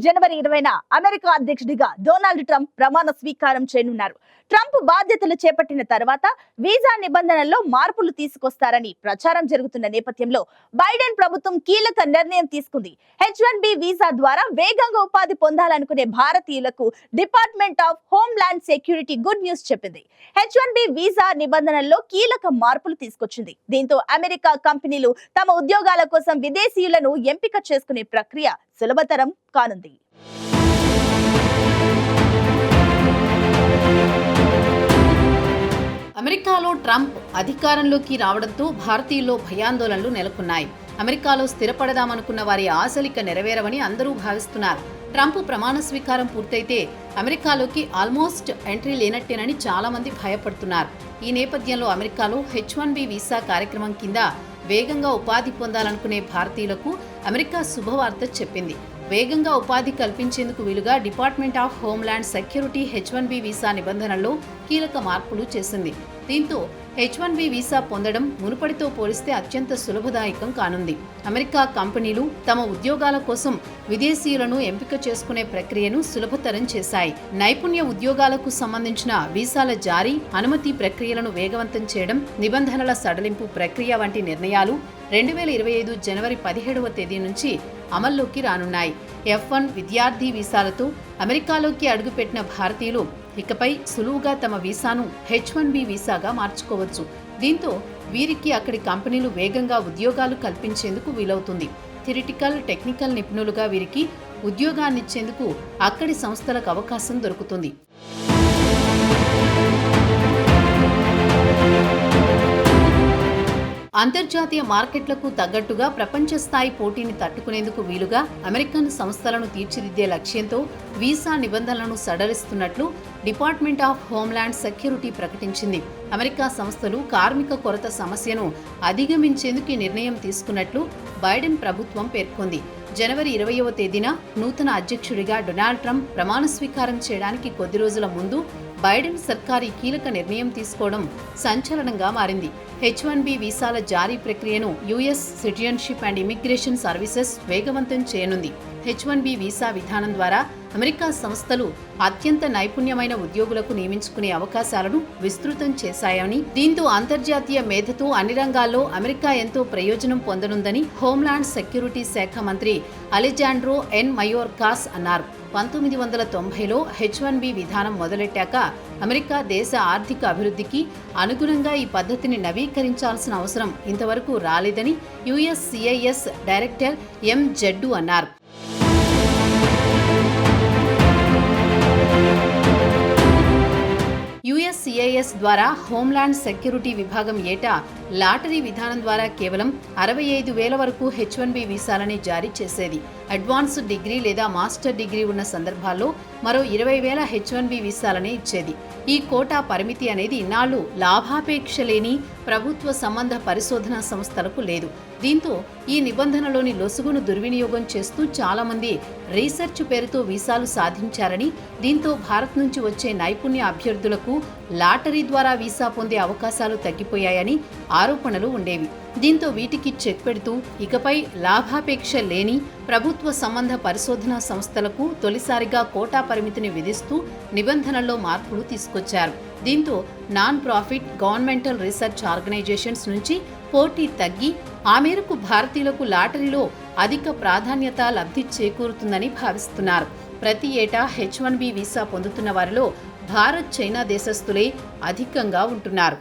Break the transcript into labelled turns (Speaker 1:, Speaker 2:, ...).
Speaker 1: జనవరి 20న America అధ్యక్షుడిగా Donald Trump ప్రమాణ స్వీకారం చేయనున్నారు. ట్రంప్ బాధ్యతలు చేపట్టిన తర్వాత వీసా నిబంధనల్లో మార్పులు తీసుకొస్తారని ప్రచారం జరుగుతున్న నేపథ్యంలో బైడెన్ ప్రభుత్వం కీలక నిర్ణయం తీసుకుంది. H1B వీసా ద్వారా వేగంగా ఉపాధి పొందాలనుకునే భారతీయులకు department of homeland security good news చెప్పింది. H1B వీసా నిబంధనల్లో కీలక మార్పులు తీసుకొచ్చింది. దీంతో అమెరికా కంపెనీలు తమ ఉద్యోగాల కోసం విదేశీయులను ఎంపిక చేసుకునే ప్రక్రియ సులభతరం కానుంది.
Speaker 2: అమెరికాలో ట్రంప్ అధికారంలోకి రావడంతో భారతీయుల్లో భయాందోళనలు నెలకొన్నాయి. అమెరికాలో స్థిరపడదామనుకున్న వారి ఆశలిక నెరవేరవని అందరూ భావిస్తున్నారు. ట్రంప్ ప్రమాణ స్వీకారం పూర్తయితే అమెరికాలోకి ఆల్మోస్ట్ ఎంట్రీ లేనట్టేనని చాలా మంది భయపడుతున్నారు. ఈ నేపథ్యంలో అమెరికాలో H1B వీసా కార్యక్రమం కింద వేగంగా ఉపాధి పొందాలనుకునే భారతీయులకు అమెరికా శుభవార్త చెప్పింది. వేగంగా ఉపాధి కల్పించేందుకు వీలుగా department of homeland security H1B visa నిబంధనల్లో కీలక మార్పులు చేసింది. దీంతో H1B వీసా పొందడం మునుపటితో పోలిస్తే అత్యంత సులభదాయకం కానుంది. అమెరికా కంపెనీలు తమ ఉద్యోగాల కోసం విదేశీయులను ఎంపిక చేసుకునే ప్రక్రియను సులభతరం చేశాయి. నైపుణ్య ఉద్యోగాలకు సంబంధించిన వీసాల జారీ, అనుమతి ప్రక్రియలను వేగవంతం చేయడం, నిబంధనల సడలింపు ప్రక్రియ వంటి నిర్ణయాలు 2025 జనవరి 17వ తేదీ నుంచి అమల్లోకి రానున్నాయి. F1 విద్యార్థి వీసాలతో అమెరికాలోకి అడుగుపెట్టిన భారతీయులు ఇకపై సులువుగా తమ వీసాను H1B వీసాగా మార్చుకోవచ్చు. దీంతో వీరికి అక్కడి కంపెనీలు వేగంగా ఉద్యోగాలు కల్పించేందుకు వీలవుతుంది. థియరిటికల్, టెక్నికల్ నిపుణులుగా వీరికి ఉద్యోగాన్నిచ్చేందుకు అక్కడి సంస్థలకు అవకాశం దొరుకుతుంది. అంతర్జాతీయ మార్కెట్లకు తగ్గట్టుగా ప్రపంచ స్థాయి పోటీని తట్టుకునేందుకు వీలుగా అమెరికన్ సంస్థలను తీర్చిదిద్దే లక్ష్యంతో వీసా నిబంధనలను సడలిస్తున్నట్లు డిపార్ట్మెంట్ ఆఫ్ హోమ్ల్యాండ్ సెక్యూరిటీ ప్రకటించింది. అమెరికా సంస్థలు కార్మిక కొరత సమస్యను అధిగమించేందుకు ఈ నిర్ణయం తీసుకున్నట్లు బైడెన్ ప్రభుత్వం పేర్కొంది. జనవరి 20వ తేదీన నూతన అధ్యక్షుడిగా డొనాల్డ్ ట్రంప్ ప్రమాణ స్వీకారం చేయడానికి కొద్ది రోజుల ముందు బైడెన్ సర్కార్ ఈ కీలక నిర్ణయం తీసుకోవడం సంచలనంగా మారింది. H1B వీసాల జారీ ప్రక్రియను US citizenship and immigration services వేగవంతం చేయనుంది. H1B వీసా విధానం ద్వారా అమెరికా సంస్థలు అత్యంత నైపుణ్యమైన ఉద్యోగులకు నియమించుకునే అవకాశాలను విస్తృతం చేశాయని, దీంతో అంతర్జాతీయ మేధతో అన్ని రంగాల్లో అమెరికా ఎంతో ప్రయోజనం పొందనుందని హోమ్ల్యాండ్ సెక్యూరిటీ శాఖ మంత్రి అలెజాండ్రో ఎన్ మయోర్కాస్ అన్నారు. 1990లో H1B విధానం మొదలెట్టాక అమెరికా దేశ ఆర్థిక అభివృద్ధికి అనుగుణంగా ఈ పద్ధతిని నవీకరించాల్సిన అవసరం ఇంతవరకు రాలేదని USCIS డైరెక్టర్ ఎం జడ్డు అన్నారు. USCIS ద్వారా హోమ్ల్యాండ్ సెక్యూరిటీ విభాగం ఏటా లాటరీ విధానం ద్వారా కేవలం 65,000 వరకు H1B వీసాలని జారీ చేసేది. అడ్వాన్స్డ్ డిగ్రీ లేదా మాస్టర్ డిగ్రీ ఉన్న సందర్భాల్లో మరో 20,000 H1B వీసాలనే ఇచ్చేది. ఈ కోటా పరిమితి అనేది ఇన్నాళ్లు లాభాపేక్ష లేని ప్రభుత్వ సంబంధ పరిశోధనా సంస్థలకు లేదు. దీంతో ఈ నిబంధనలోని లొసుగును దుర్వినియోగం చేస్తూ చాలా మంది రీసెర్చ్ పేరుతో వీసాలు సాధించారని, దీంతో భారత్ నుంచి వచ్చే నైపుణ్య అభ్యర్థులకు లాటరీ ద్వారా వీసా పొందే అవకాశాలు తగ్గిపోయాయని ఆరోపణలు ఉండేవి. దీంతో వీటికి చెక్ పెడుతూ ఇకపై లాభాపేక్ష లేని ప్రభుత్వ సంబంధ పరిశోధనా సంస్థలకు తొలిసారిగా కోటా పరిమితిని విధిస్తూ నిబంధనల్లో మార్పులు తీసుకొచ్చారు. దీంతో non profit governmental research organisations నుంచి పోటీ తగ్గి ఆ మేరకు భారతీయులకు లాటరీలో అధిక ప్రాధాన్యత లబ్ధి చేకూరుతుందని భావిస్తున్నారు. ప్రతి ఏటా H1B వీసా పొందుతున్న వారిలో భారత్, చైనా దేశస్థులే అధికంగా ఉంటున్నారు.